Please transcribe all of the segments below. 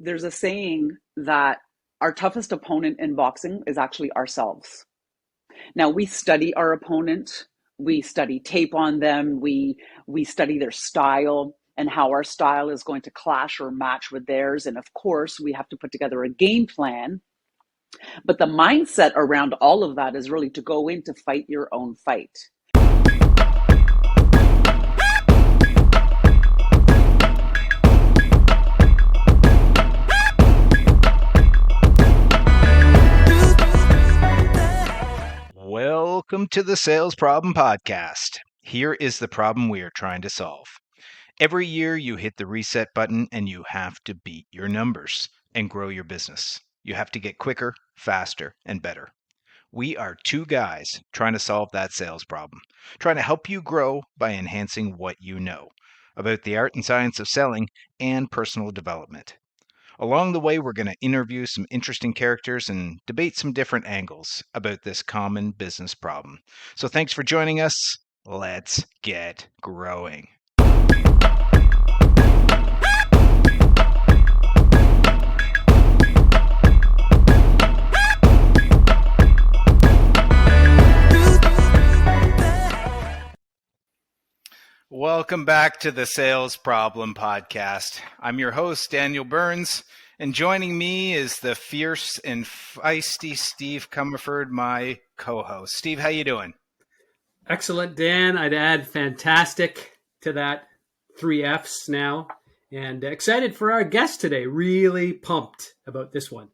there's a saying that our toughest opponent in boxing is actually ourselves. Now, we study our opponent, we study tape on them, we study their style and how our style is going to clash or match with theirs. And of course, we have to put together a game plan. But the mindset around all of that is really to go in to fight your own fight. Welcome to the Sales Problem Podcast. Here is the problem we are trying to solve. Every year you hit the reset button and you have to beat your numbers and grow your business. You have to get quicker, faster, and better. We are two guys trying to solve that sales problem, trying to help you grow by enhancing what you know about the art and science of selling and personal development. Along the way, we're going to interview some interesting characters and debate some different angles about this common business problem. So thanks for joining us. Let's get growing. Welcome back to the Sales Problem Podcast. I'm your host, Daniel Burns, and joining me is the fierce and feisty Steve Comerford, my co-host. Steve, how you doing? Excellent, Dan. I'd add fantastic to that. 3 Fs now. And excited for our guest today. Really pumped about this one.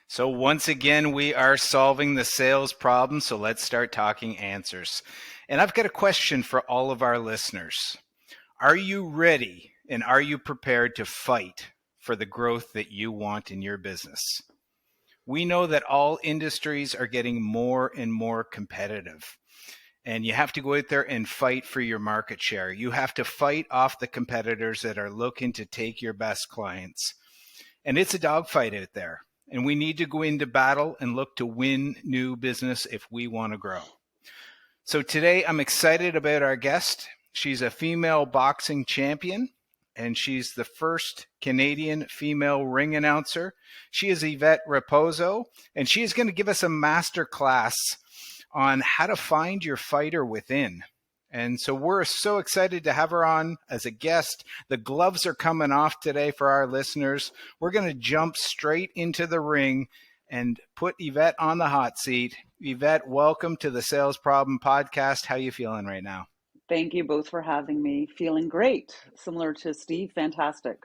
So once again, we are solving the sales problem, so let's start talking answers. And I've got a question for all of our listeners. Are you ready and are you prepared to fight for the growth that you want in your business? We know that all industries are getting more and more competitive, and you have to go out there and fight for your market share. You have to fight off the competitors that are looking to take your best clients. And it's a dogfight out there, and we need to go into battle and look to win new business if we want to grow. So today I'm excited about our guest. She's a female boxing champion, and she's the first Canadian female ring announcer. She is Yvette Raposo, and she is going to give us a master class on how to find your fighter within. And so we're so excited to have her on as a guest. The gloves are coming off today for our listeners. We're going to jump straight into the ring and put Yvette on the hot seat. Yvette, welcome to the Sales Problem Podcast. How are you feeling right now? Thank you both for having me. Feeling great. Similar to Steve, fantastic.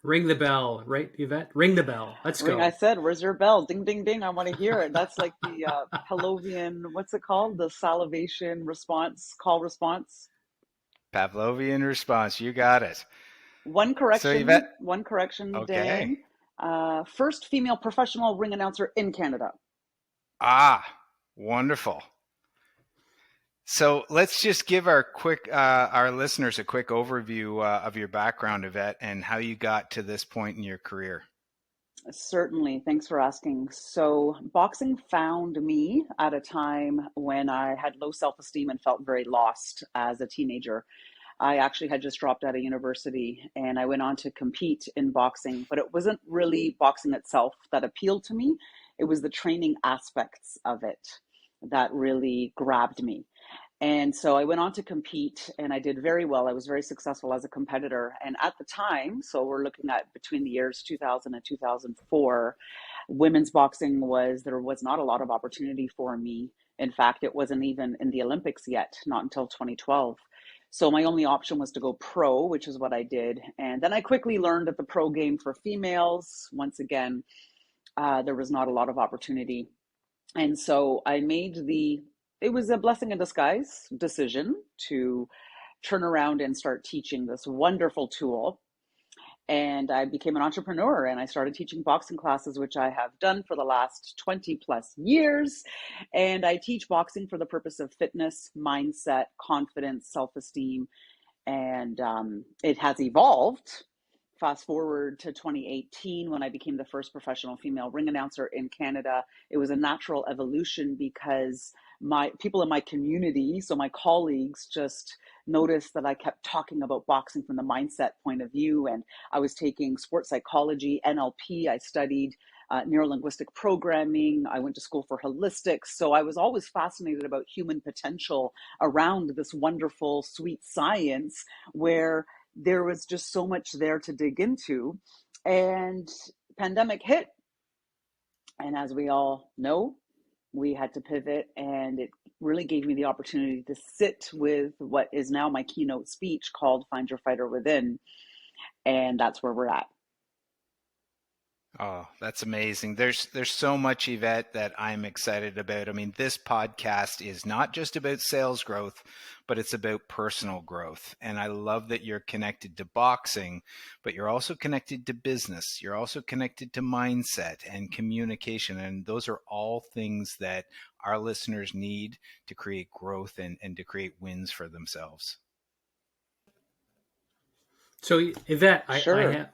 Ring the bell, right, Yvette? Ring the bell. Let's go. I said, where's your bell? Ding, ding, ding. I want to hear it. That's like the Pavlovian, what's it called? The salivation response, call response. Pavlovian response. You got it. One correction, so Yvette, okay. Dan. First female professional ring announcer in Canada. Wonderful. So let's just give our listeners a quick overview of your background, Yvette, and how you got to this point in your career. Certainly. Thanks for asking. So boxing found me at a time when I had low self-esteem and felt very lost as a teenager. I actually had just dropped out of university and I went on to compete in boxing, but it wasn't really boxing itself that appealed to me. It was the training aspects of it that really grabbed me. And so I went on to compete and I did very well. I was very successful as a competitor. And at the time, so we're looking at between the years 2000 and 2004, women's boxing there was not a lot of opportunity for me. In fact, it wasn't even in the Olympics yet, not until 2012. So my only option was to go pro, which is what I did. And then I quickly learned that the pro game for females, once again, there was not a lot of opportunity. And so I made it was a blessing in disguise decision to turn around and start teaching this wonderful tool. And I became an entrepreneur and I started teaching boxing classes, which I have done for the last 20 plus years. And I teach boxing for the purpose of fitness, mindset, confidence, self-esteem. And it has evolved. Fast forward to 2018 when I became the first professional female ring announcer in Canada. It was a natural evolution because my people in my community, so my colleagues, just noticed that I kept talking about boxing from the mindset point of view. And I was taking sports psychology, NLP. I studied neurolinguistic programming. I went to school for holistics. So I was always fascinated about human potential around this wonderful, sweet science where there was just so much there to dig into. And pandemic hit. And as we all know, we had to pivot, and it really gave me the opportunity to sit with what is now my keynote speech called Find Your Fighter Within. And that's where we're at. Oh, that's amazing. There's so much, Yvette, that I'm excited about. I mean, this podcast is not just about sales growth, but it's about personal growth. And I love that you're connected to boxing, but you're also connected to business. You're also connected to mindset and communication. And those are all things that our listeners need to create growth and to create wins for themselves. So Yvette, Sure.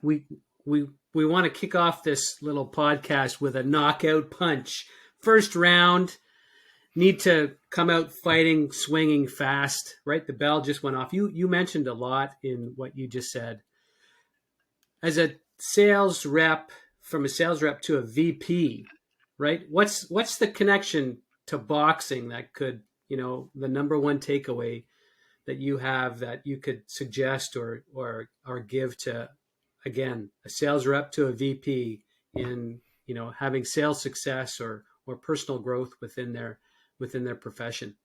we want to kick off this little podcast with a knockout punch. First round, need to come out fighting, swinging fast, right? The bell just went off. You mentioned a lot in what you just said. As a sales rep, from a sales rep to a VP, right? What's the connection to boxing that could, the number one takeaway that you have that you could suggest or give to, again, a sales rep to a VP in, having sales success or personal growth within their profession?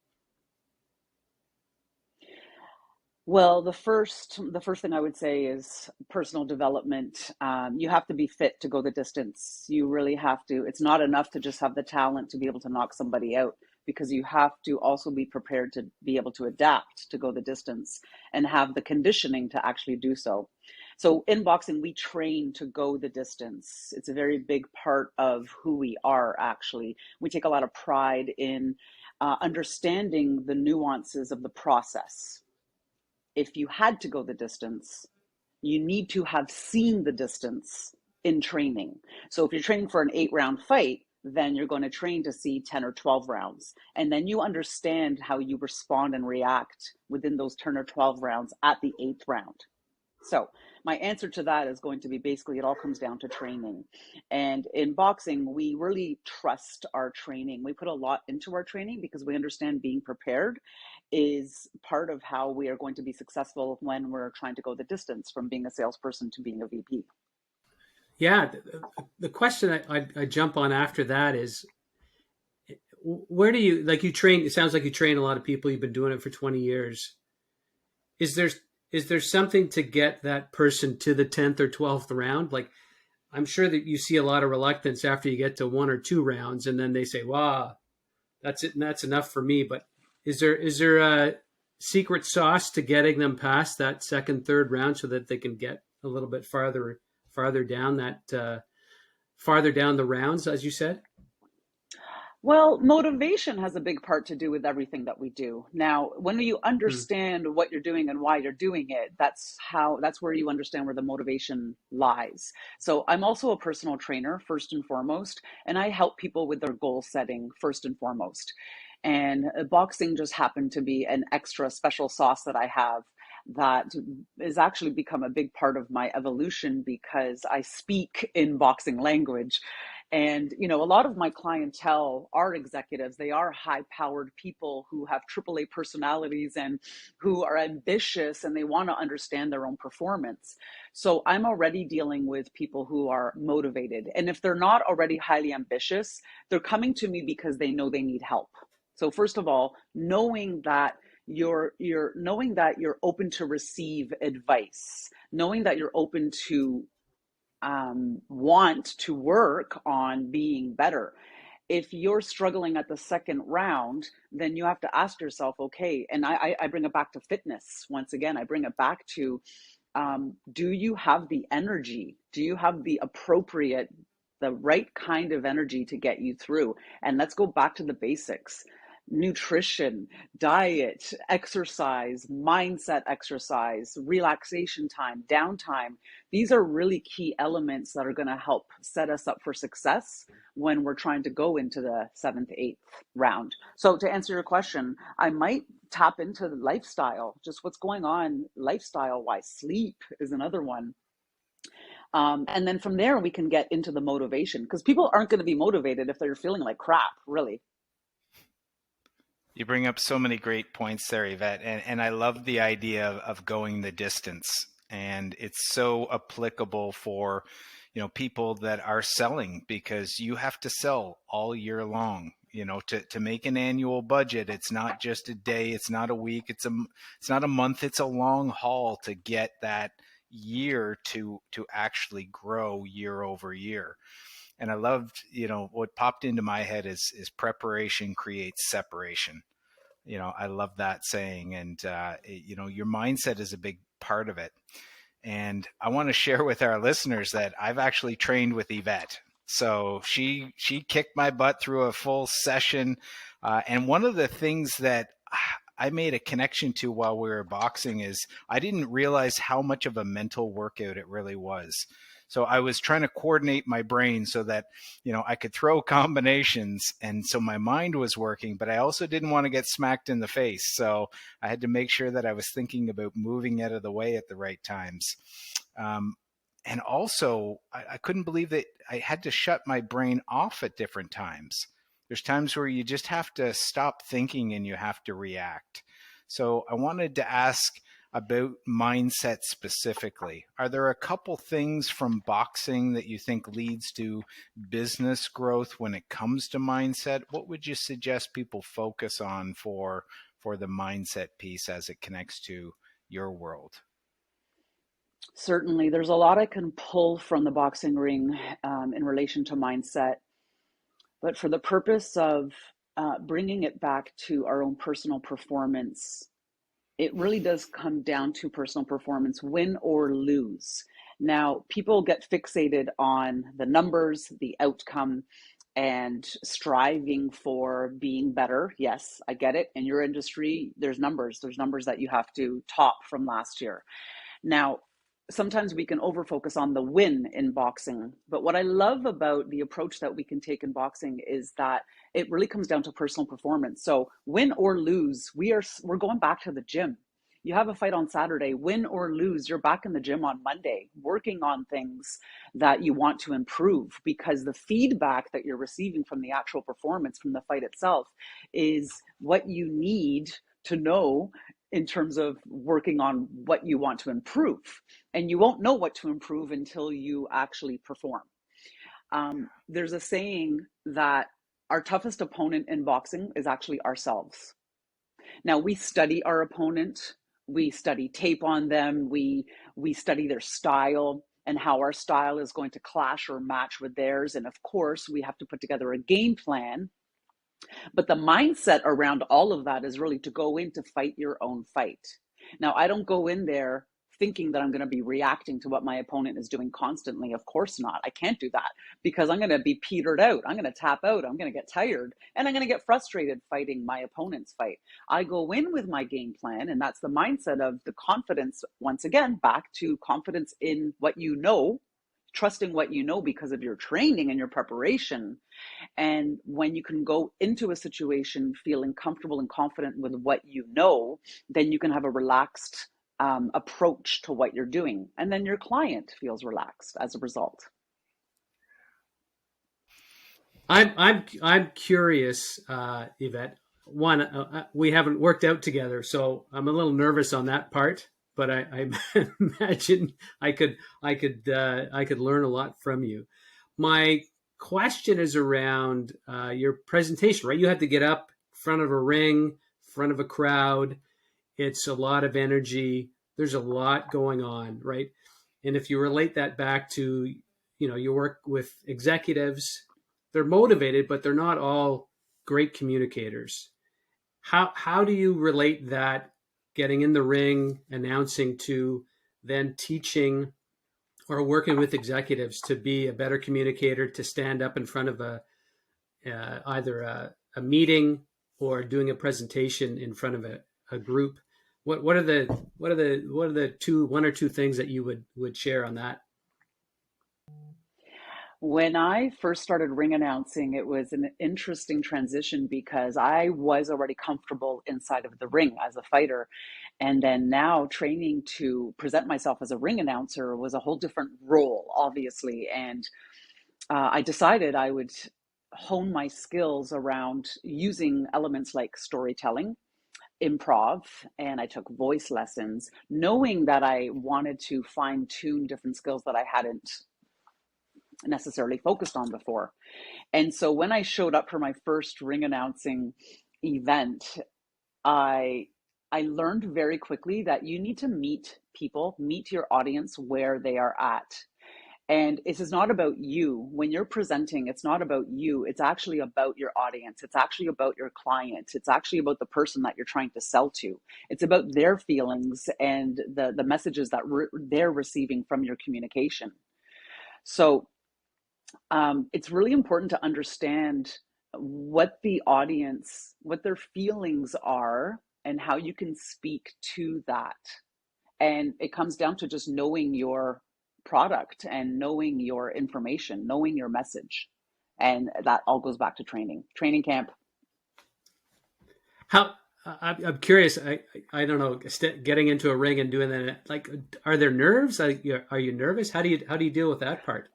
Well, the first thing I would say is personal development. You have to be fit to go the distance. You really have to. It's not enough to just have the talent to be able to knock somebody out, because you have to also be prepared to be able to adapt to go the distance and have the conditioning to actually do so. So in boxing, we train to go the distance. It's a very big part of who we are, actually. We take a lot of pride in understanding the nuances of the process. If you had to go the distance, you need to have seen the distance in training. So if you're training for an 8-round fight, then you're going to train to see 10 or 12 rounds. And then you understand how you respond and react within those 10 or 12 rounds at the 8th round. So my answer to that is going to be, basically, it all comes down to training. And in boxing, we really trust our training. We put a lot into our training because we understand being prepared is part of how we are going to be successful when we're trying to go the distance from being a salesperson to being a VP. Yeah, the question I jump on after that is, where do you, like, you train? It sounds like you train a lot of people. You've been doing it for 20 years. Is there something to get that person to the 10th or 12th round? Like, I'm sure that you see a lot of reluctance after you get to 1 or 2 rounds, and then they say, "Wow, that's it, and that's enough for me." But is there a secret sauce to getting them past that second, third round so that they can get a little bit farther down farther down the rounds, as you said? Well, motivation has a big part to do with everything that we do. Now, when you Hmm. understand what you're doing and why you're doing it, that's where you understand where the motivation lies. So I'm also a personal trainer, first and foremost, and I help people with their goal setting first and foremost. And boxing just happened to be an extra special sauce that I have that has actually become a big part of my evolution, because I speak in boxing language. And, a lot of my clientele are executives. They are high powered people who have AAA personalities and who are ambitious, and they want to understand their own performance. So I'm already dealing with people who are motivated. And if they're not already highly ambitious, they're coming to me because they know they need help. So first of all, knowing that you're open to receive advice, knowing that you're open to want to work on being better. If you're struggling at the second round, then you have to ask yourself, okay, and I bring it back to fitness. Once again, I bring it back to, do you have the energy? Do you have the right kind of energy to get you through? And let's go back to the basics. nutrition, diet, exercise, mindset exercise, relaxation time, downtime. These are really key elements that are going to help set us up for success when we're trying to go into the seventh, eighth round. So to answer your question, I might tap into the lifestyle, just what's going on lifestyle wise. Sleep is another one. And then from there, we can get into the motivation, because people aren't going to be motivated if they're feeling like crap, really. You bring up so many great points there, Yvette, and I love the idea of going the distance. And it's so applicable for, people that are selling, because you have to sell all year long. To make an annual budget, it's not just a day, it's not a week, it's not a month, it's a long haul to get that year to actually grow year over year. And I loved, what popped into my head is preparation creates separation. I love that saying. And, your mindset is a big part of it. And I want to share with our listeners that I've actually trained with Yvette. So she kicked my butt through a full session. And one of the things that I made a connection to while we were boxing is I didn't realize how much of a mental workout it really was. So I was trying to coordinate my brain so that, I could throw combinations. And so my mind was working, but I also didn't want to get smacked in the face. So I had to make sure that I was thinking about moving out of the way at the right times. And also, I couldn't believe that I had to shut my brain off at different times. There's times where you just have to stop thinking and you have to react. So I wanted to ask about mindset specifically. Are there a couple things from boxing that you think leads to business growth when it comes to mindset? What would you suggest people focus on for the mindset piece as it connects to your world? Certainly, there's a lot I can pull from the boxing ring in relation to mindset. But for the purpose of bringing it back to our own personal performance, it really does come down to personal performance, win or lose. Now, people get fixated on the numbers, the outcome, and striving for being better. Yes, I get it. In your industry, there's numbers. There's numbers that you have to top from last year. Now, sometimes we can overfocus on the win in boxing. But what I love about the approach that we can take in boxing is that it really comes down to personal performance. So win or lose, we're going back to the gym. You have a fight on Saturday, win or lose, you're back in the gym on Monday, working on things that you want to improve, because the feedback that you're receiving from the actual performance, from the fight itself, is what you need to know in terms of working on what you want to improve. And you won't know what to improve until you actually perform. There's a saying that our toughest opponent in boxing is actually ourselves. Now, we study our opponent, we study tape on them, we study their style and how our style is going to clash or match with theirs. And of course, we have to put together a game plan. But the mindset around all of that is really to go in to fight your own fight. Now, I don't go in there thinking that I'm going to be reacting to what my opponent is doing constantly. Of course not. I can't do that, because I'm going to be petered out. I'm going to tap out. I'm going to get tired, and I'm going to get frustrated fighting my opponent's fight. I go in with my game plan, and that's the mindset of the confidence. Once again, back to confidence in what you know, trusting what you know because of your training and your preparation. And when you can go into a situation feeling comfortable and confident with what you know, then you can have a relaxed approach to what you're doing. And then your client feels relaxed as a result. I'm curious, Yvette. One, we haven't worked out together, so I'm a little nervous on that part. But I imagine I could learn a lot from you. My question is around your presentation, right? You had to get up in front of a ring, front of a crowd. It's a lot of energy. There's a lot going on, right? And if you relate that back to, you work with executives, they're motivated, but they're not all great communicators. How do you relate that, getting in the ring, announcing, to then teaching or working with executives to be a better communicator, to stand up in front of either a meeting or doing a presentation in front of a group, what are the one or two things that you would share on that? When I first started ring announcing, it was an interesting transition because I was already comfortable inside of the ring as a fighter. And then now training to present myself as a ring announcer was a whole different role, obviously. And I decided I would hone my skills around using elements like storytelling, improv, and I took voice lessons, knowing that I wanted to fine tune different skills that I hadn't necessarily focused on before. And so when I showed up for my first ring announcing event, I I learned very quickly that you need to meet people, meet your audience where they are at. And this is not about you. When you're presenting, it's not about you. It's actually about your audience. It's actually about your client. It's actually about the person that you're trying to sell to. It's about their feelings and the messages that they're receiving from your communication. So it's really important to understand what the audience, what their feelings are, and how you can speak to that. And it comes down to just knowing your product and knowing your information, knowing your message. And that all goes back to training camp. How I'm curious. I don't know. Getting into a ring and doing that. Like, are there nerves? Are you nervous? How do you deal with that part?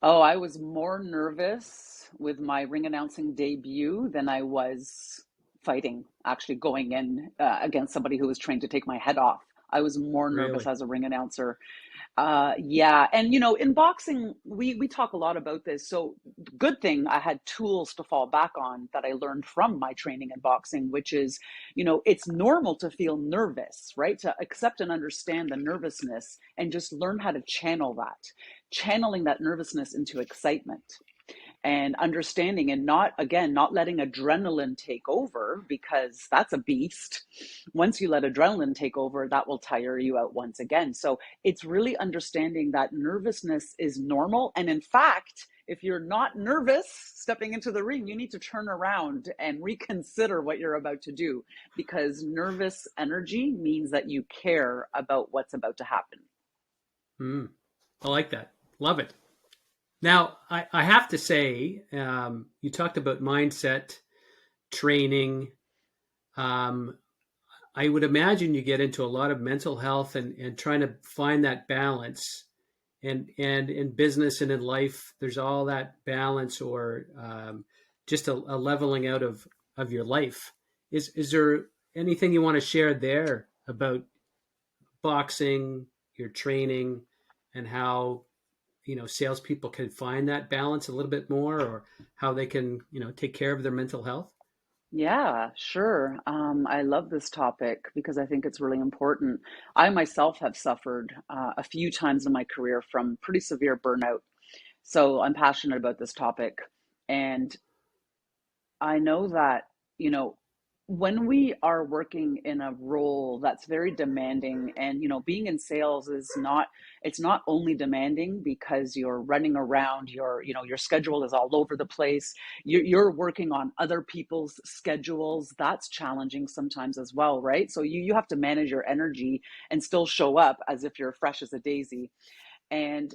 Oh, I was more nervous with my ring announcing debut than I was fighting, actually going in against somebody who was trained to take my head off. I was more nervous Really? as a ring announcer. Yeah, and in boxing, we talk a lot about this. So good thing I had tools to fall back on that I learned from my training in boxing, which is, it's normal to feel nervous, right? To accept and understand the nervousness and just learn how to channel that, channeling that nervousness into excitement and understanding, and not letting adrenaline take over, because that's a beast. Once you let adrenaline take over, that will tire you out once again. So it's really understanding that nervousness is normal. And in fact, if you're not nervous stepping into the ring, you need to turn around and reconsider what you're about to do, because nervous energy means that you care about what's about to happen. I like that. Love it. Now, I have to say, you talked about mindset training. Um, I would imagine you get into a lot of mental health and trying to find that balance. And in business and in life, there's all that balance, or just a leveling out of your life. Is there anything you want to share there about boxing, your training, and how salespeople can find that balance a little bit more, or how they can take care of their mental health? Yeah, sure. I love this topic because I think it's really important. I myself have suffered a few times in my career from pretty severe burnout. So I'm passionate about this topic. And I know that, you know, when we are working in a role that's very demanding, and being in sales is not, it's not only demanding because you're running around, your schedule is all over the place. You're working on other people's schedules. That's challenging sometimes as well, right? So you have to manage your energy and still show up as if you're fresh as a daisy. And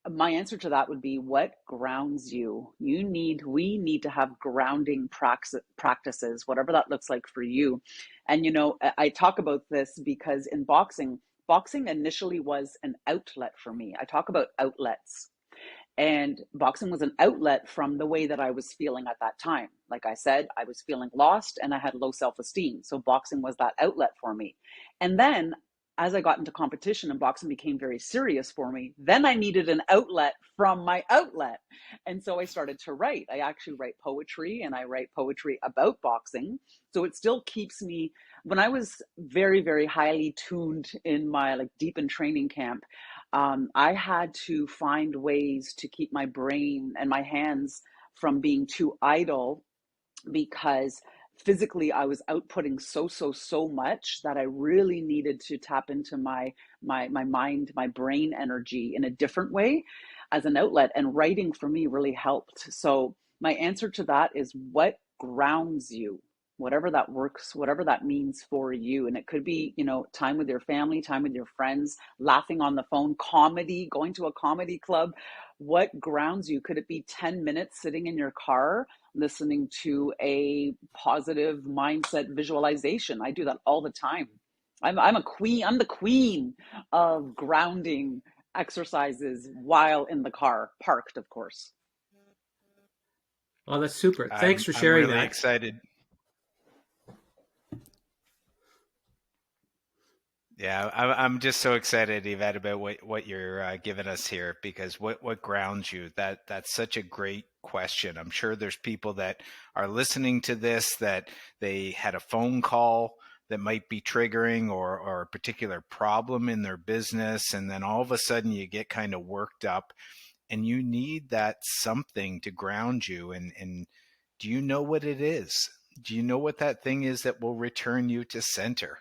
my answer to that would be, what grounds you? We need to have grounding practices, whatever that looks like for you. And I talk about this because in boxing initially was an outlet for me. I talk about outlets. And boxing was an outlet from the way that I was feeling at that time. Like I said, I was feeling lost and I had low self-esteem. So boxing was that outlet for me. And then as I got into competition and boxing became very serious for me, then I needed an outlet from my outlet. And so I started to write. I actually write poetry, and I write poetry about boxing. So it still keeps me, when I was very, very highly tuned in my deep in training camp, I had to find ways to keep my brain and my hands from being too idle, because physically I was outputting so much that I really needed to tap into my mind, my brain energy in a different way as an outlet. And writing for me really helped. So my answer to that is, what grounds you, whatever that works, whatever that means for you. And it could be, time with your family, time with your friends, laughing on the phone, comedy, going to a comedy club. What grounds you? Could it be 10 minutes sitting in your car listening to a positive mindset visualization? I do that all the time. I'm a queen. I'm the queen of grounding exercises while in the car, parked, of course. Oh, that's super. Thanks for I'm sharing really that. excited. Yeah, I'm just so excited, Yvette, about what you're giving us here, because what grounds you? That's such a great question. I'm sure there's people that are listening to this that they had a phone call that might be triggering, or a particular problem in their business, and then all of a sudden you get kind of worked up, and you need that something to ground you. And do you know what it is? Do you know what that thing is that will return you to center?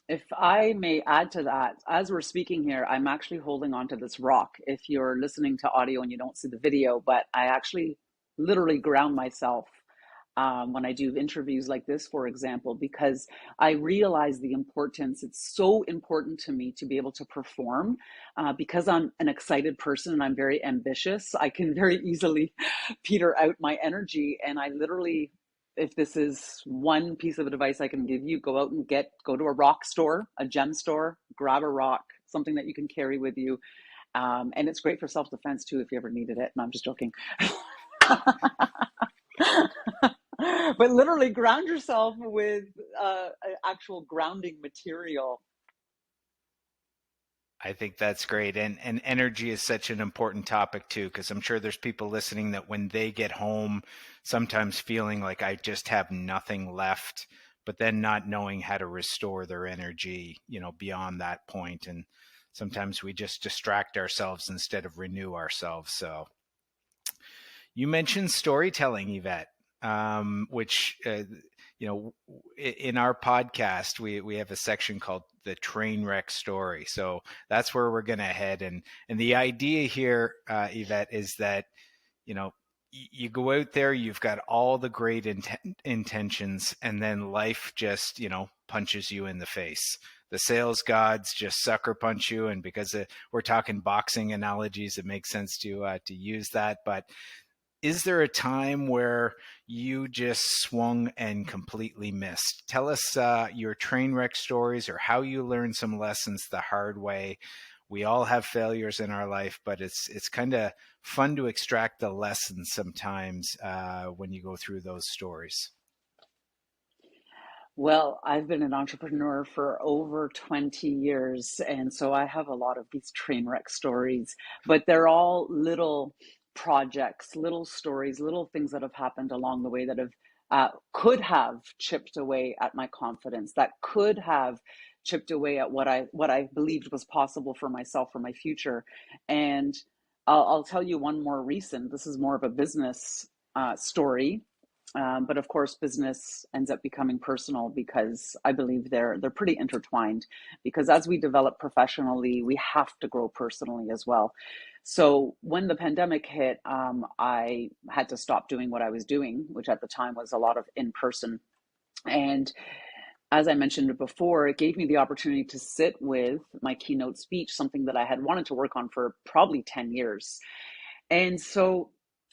If I may add to that, as we're speaking here, I'm actually holding on to this rock. If you're listening to audio and you don't see the video, but I actually literally ground myself when I do interviews like this, for example, because I realize the importance. It's so important to me to be able to perform because I'm an excited person and I'm very ambitious. I can very easily peter out my energy, and I literally, if this is one piece of advice I can give you, go out and go to a rock store, a gem store, grab a rock, something that you can carry with you. And it's great for self-defense too, if you ever needed it. And I'm just joking. But literally ground yourself with actual grounding material. I think that's great. And energy is such an important topic too, because I'm sure there's people listening that when they get home, sometimes feeling like I just have nothing left, but then not knowing how to restore their energy, beyond that point. And sometimes we just distract ourselves instead of renew ourselves. So you mentioned storytelling, Yvette, which, in our podcast, we have a section called the train wreck story. So that's where we're going to head. And the idea here, Yvette, is that, you go out there, you've got all the great intentions, and then life just, punches you in the face. The sales gods just sucker punch you. And because we're talking boxing analogies, it makes sense to use that. But is there a time where you just swung and completely missed? Tell us your train wreck stories, or how you learned some lessons the hard way. We all have failures in our life, but it's kind of fun to extract the lessons sometimes when you go through those stories. Well, I've been an entrepreneur for over 20 years, and so I have a lot of these train wreck stories, but they're all little projects, little stories, little things that have happened along the way that have could have chipped away at my confidence, that could have chipped away at what I believed was possible for myself, for my future. And I'll tell you one more recent. This is more of a business story. But of course, business ends up becoming personal because I believe they're pretty intertwined. Because as we develop professionally, we have to grow personally as well. So when the pandemic hit, I had to stop doing what I was doing, which at the time was a lot of in person. And as I mentioned before, it gave me the opportunity to sit with my keynote speech, something that I had wanted to work on for probably 10 years. And so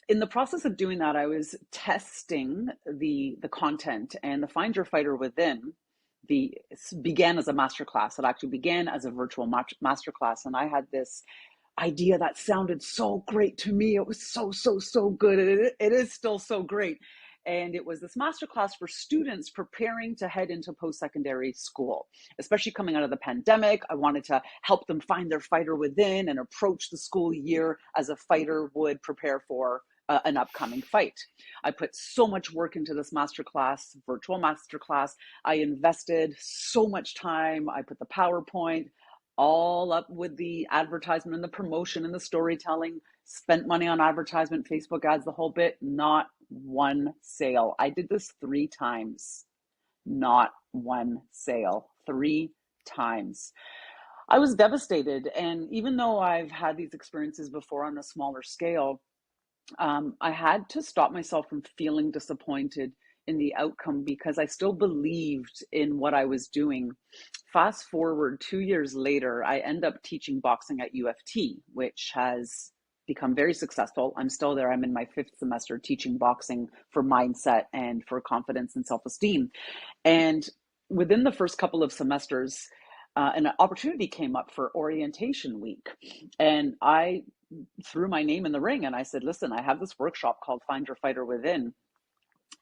in the process of doing that, I was testing the content, and the Find Your Fighter Within the began as a masterclass. It actually began as a virtual masterclass, and I had this idea that sounded so great to me. It was so good. It is still so great. And it was this masterclass for students preparing to head into post-secondary school, especially coming out of the pandemic. I wanted to help them find their fighter within and approach the school year as a fighter would prepare for an upcoming fight. I put so much work into this masterclass, virtual masterclass. I invested so much time. I put the PowerPoint all up with the advertisement and the promotion and the storytelling, spent money on advertisement, Facebook ads, the whole bit. Not one sale. I did this 3 times. Not one sale. 3 times. I was devastated. And even though I've had these experiences before on a smaller scale, I had to stop myself from feeling disappointed in the outcome because I still believed in what I was doing. Fast forward 2 years later, I end up teaching boxing at U of T, which has become very successful. I'm still there. I'm in my 5th semester teaching boxing for mindset and for confidence and self-esteem. And within the first couple of semesters, an opportunity came up for orientation week. And I threw my name in the ring and I said, listen, I have this workshop called Find Your Fighter Within.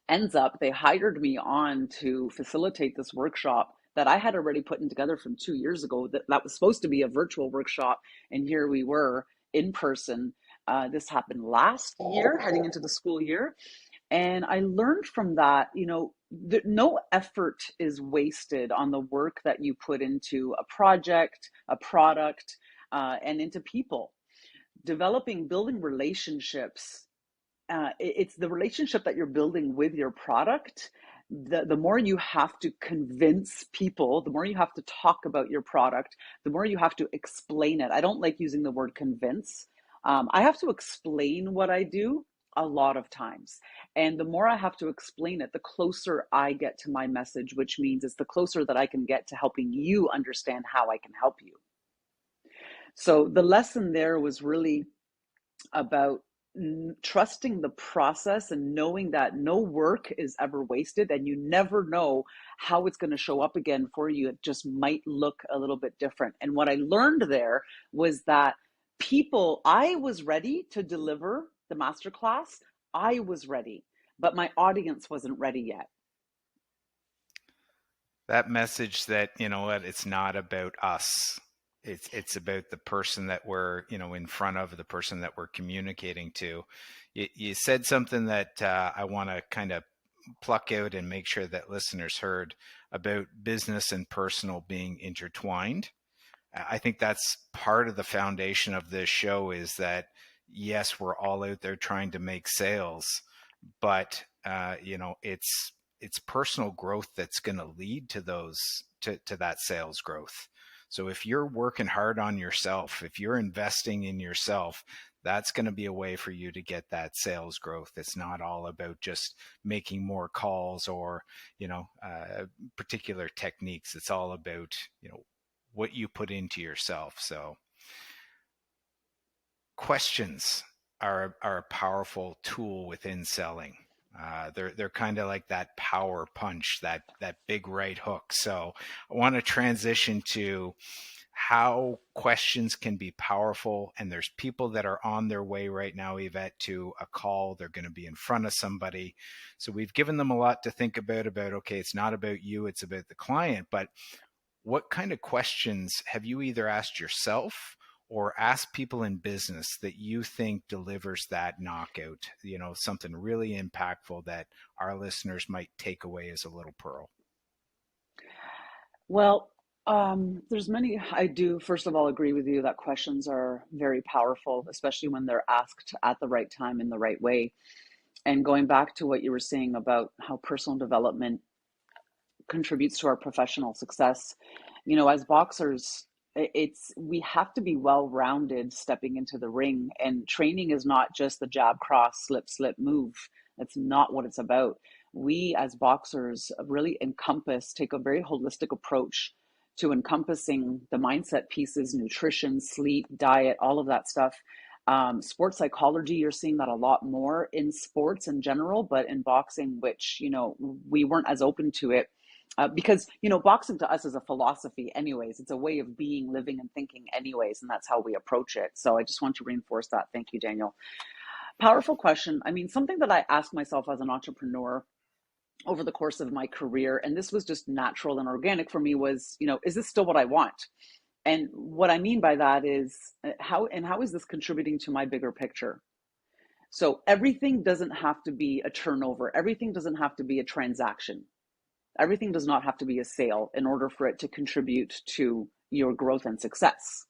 Ends up, they hired me on to facilitate this workshop that I had already put together from 2 years ago. That was supposed to be a virtual workshop. And here we were in person. This happened last year, heading into the school year. And I learned from that, no effort is wasted on the work that you put into a project, a product, and into people. Building relationships. It's the relationship that you're building with your product. The more you have to convince people, the more you have to talk about your product, the more you have to explain it. I don't like using the word convince. I have to explain what I do a lot of times. And the more I have to explain it, the closer I get to my message, which means it's the closer that I can get to helping you understand how I can help you. So the lesson there was really about trusting the process and knowing that no work is ever wasted and you never know how it's going to show up again for you. It just might look a little bit different. And what I learned there was that I was ready to deliver the masterclass. I was ready, but my audience wasn't ready yet. That message that, it's not about us. It's about the person that we're, in front of, the person that we're communicating to. You said something that I want to kind of pluck out and make sure that listeners heard about business and personal being intertwined. I think that's part of the foundation of this show is that, yes, we're all out there trying to make sales, but, it's personal growth that's going to lead to to that sales growth. So if you're working hard on yourself, if you're investing in yourself, that's going to be a way for you to get that sales growth. It's not all about just making more calls or, particular techniques. It's all about, what you put into yourself. So questions are a powerful tool within selling. They're kind of like that power punch, that big right hook. So I want to transition to how questions can be powerful. And there's people that are on their way right now, Yvette, to a call. They're going to be in front of somebody. So we've given them a lot to think about, okay, it's not about you, it's about the client. But what kind of questions have you either asked yourself or ask people in business that you think delivers that knockout, something really impactful that our listeners might take away as a little pearl? Well, there's many. I do, first of all, agree with you that questions are very powerful, especially when they're asked at the right time in the right way. And going back to what you were saying about how personal development contributes to our professional success, as boxers, we have to be well-rounded stepping into the ring, and training is not just the jab, cross, slip move. That's not what it's about. We as boxers really take a very holistic approach to encompassing the mindset pieces, nutrition, sleep, diet, all of that stuff. Sports psychology, you're seeing that a lot more in sports in general, but in boxing, which, we weren't as open to it. Because, boxing to us is a philosophy anyways. It's a way of being, living, and thinking anyways, and that's how we approach it. So I just want to reinforce that. Thank you, Daniel. Powerful question. I mean, something that I asked myself as an entrepreneur over the course of my career, and this was just natural and organic for me, was, is this still what I want? And what I mean by that is how is this contributing to my bigger picture? So everything doesn't have to be a turnover. Everything doesn't have to be a transaction. Everything does not have to be a sale in order for it to contribute to your growth and success.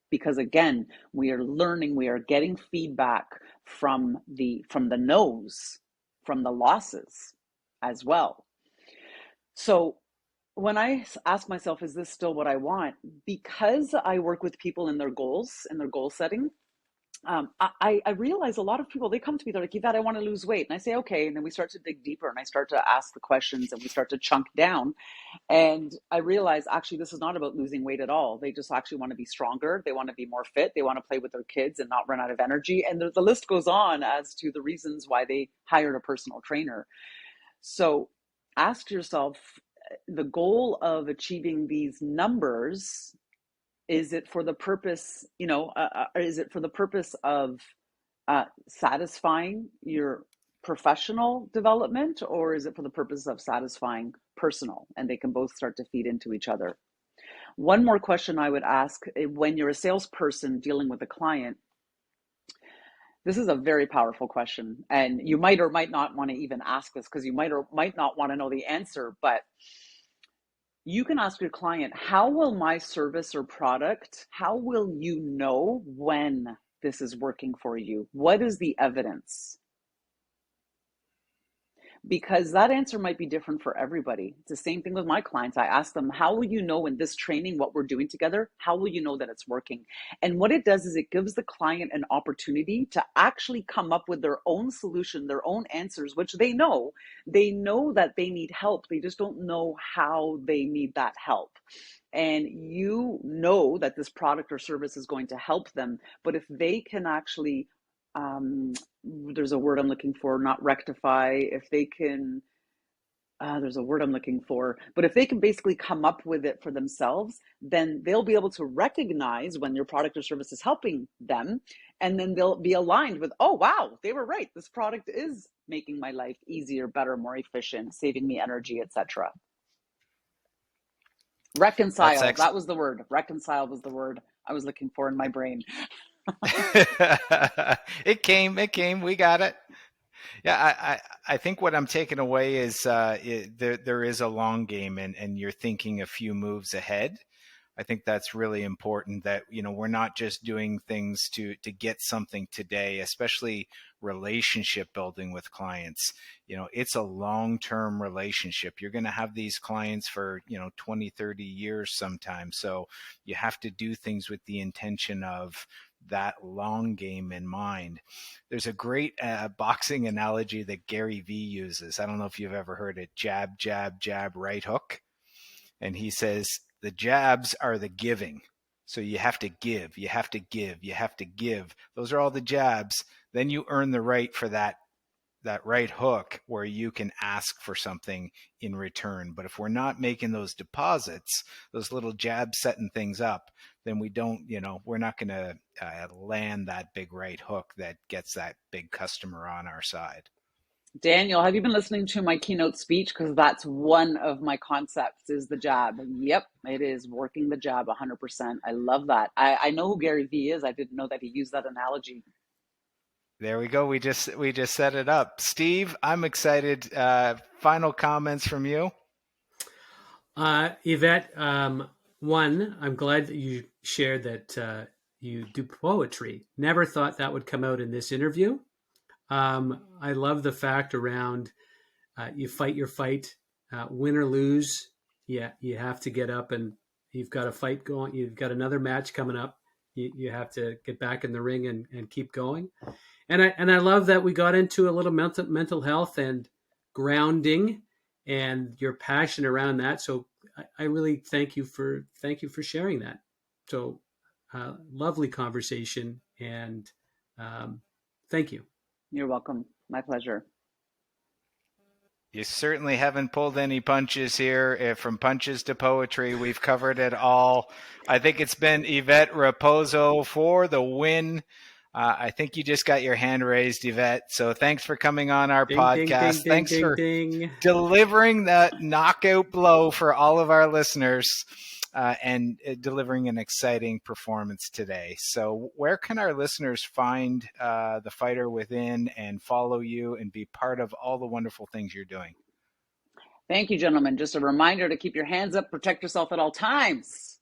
Because again, we are learning, we are getting feedback from the no's, from the losses as well. So when I ask myself, is this still what I want? Because I work with people in their goals, in their goal setting, I realize a lot of people, they come to me, they're like, Yvette, I want to lose weight. And I say, okay. And then we start to dig deeper and I start to ask the questions and we start to chunk down. And I realize actually this is not about losing weight at all. They just actually want to be stronger. They want to be more fit. They want to play with their kids and not run out of energy. And the list goes on as to the reasons why they hired a personal trainer. So ask yourself, the goal of achieving these numbers, is it for the purpose, is it for the purpose of satisfying your professional development, or is it for the purpose of satisfying personal? And they can both start to feed into each other. One more question I would ask when you're a salesperson dealing with a client. This is a very powerful question, and you might or might not want to even ask this because you might or might not want to know the answer, but you can ask your client, how will my service or product, how will you know when this is working for you? What is the evidence? Because that answer might be different for everybody. It's the same thing with my clients. I ask them, how will you know in this training, what we're doing together, how will you know that it's working? And what it does is it gives the client an opportunity to actually come up with their own solution, their own answers, which they know that they need help. They just don't know how they need that help. And you know that this product or service is going to help them. But if they can actually, there's a word I'm looking for, not rectify, if they can, there's a word I'm looking for, but if they can basically come up with it for themselves, then they'll be able to recognize when your product or service is helping them. And then they'll be aligned with, oh, wow, they were right. This product is making my life easier, better, more efficient, saving me energy, etc. Reconcile. That was the word. Reconcile was the word I was looking for in my brain. It came. We got it. Yeah, I think what I'm taking away is there is a long game, and you're thinking a few moves ahead. I think that's really important, that, we're not just doing things to get something today, especially relationship building with clients. It's a long-term relationship. You're going to have these clients for, 20, 30 years sometimes. So you have to do things with the intention of that long game in mind. There's a great boxing analogy that Gary Vee uses. I don't know if you've ever heard it: jab, jab, jab, right hook. And he says the jabs are the giving. So you have to give, you have to give, you have to give. Those are all the jabs. Then you earn the right for that right hook, where you can ask for something in return. But if we're not making those deposits, those little jabs setting things up, then we don't, we're not going to land that big right hook that gets that big customer on our side. Daniel, have you been listening to my keynote speech? Because that's one of my concepts, is the jab. Yep, it is working the jab 100%. I love that. I know who Gary Vee is. I didn't know that he used that analogy. There we go. We just set it up. Steve, I'm excited. Final comments from you. Yvette, one, I'm glad that you shared that you do poetry. Never thought that would come out in this interview. I love the fact around you fight your fight, win or lose. Yeah, you have to get up, and you've got a fight going. You've got another match coming up. You have to get back in the ring and keep going. And I love that we got into a little mental health and grounding, and your passion around that. So I really thank you for sharing that. So lovely conversation, and thank you. You're welcome. My pleasure. You certainly haven't pulled any punches here. From punches to poetry, we've covered it all. I think it's been Yvette Raposo for the win. I think you just got your hand raised, Yvette. So thanks for coming on our podcast. Thanks for delivering that knockout blow for all of our listeners, and delivering an exciting performance today. So where can our listeners find The Fighter Within and follow you and be part of all the wonderful things you're doing? Thank you, gentlemen. Just a reminder to keep your hands up, protect yourself at all times.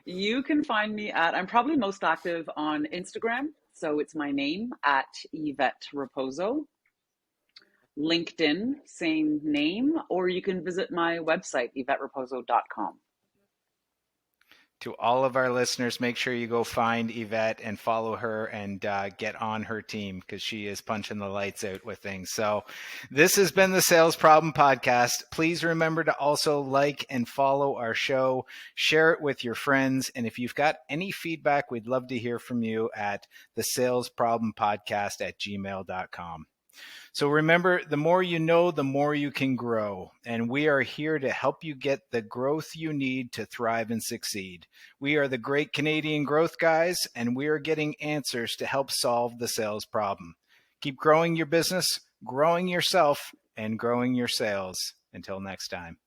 You can find me I'm probably most active on Instagram. So it's my name, at Yvette Raposo. LinkedIn, same name, or you can visit my website, YvetteRaposo.com. To all of our listeners, make sure you go find Yvette and follow her and get on her team, because she is punching the lights out with things. So this has been the Sales Problem Podcast. Please remember to also like and follow our show, share it with your friends. And if you've got any feedback, we'd love to hear from you at thesalesproblempodcast@gmail.com. So remember, the more you know, the more you can grow. And we are here to help you get the growth you need to thrive and succeed. We are the Great Canadian Growth Guys, and we are getting answers to help solve the sales problem. Keep growing your business, growing yourself, and growing your sales. Until next time.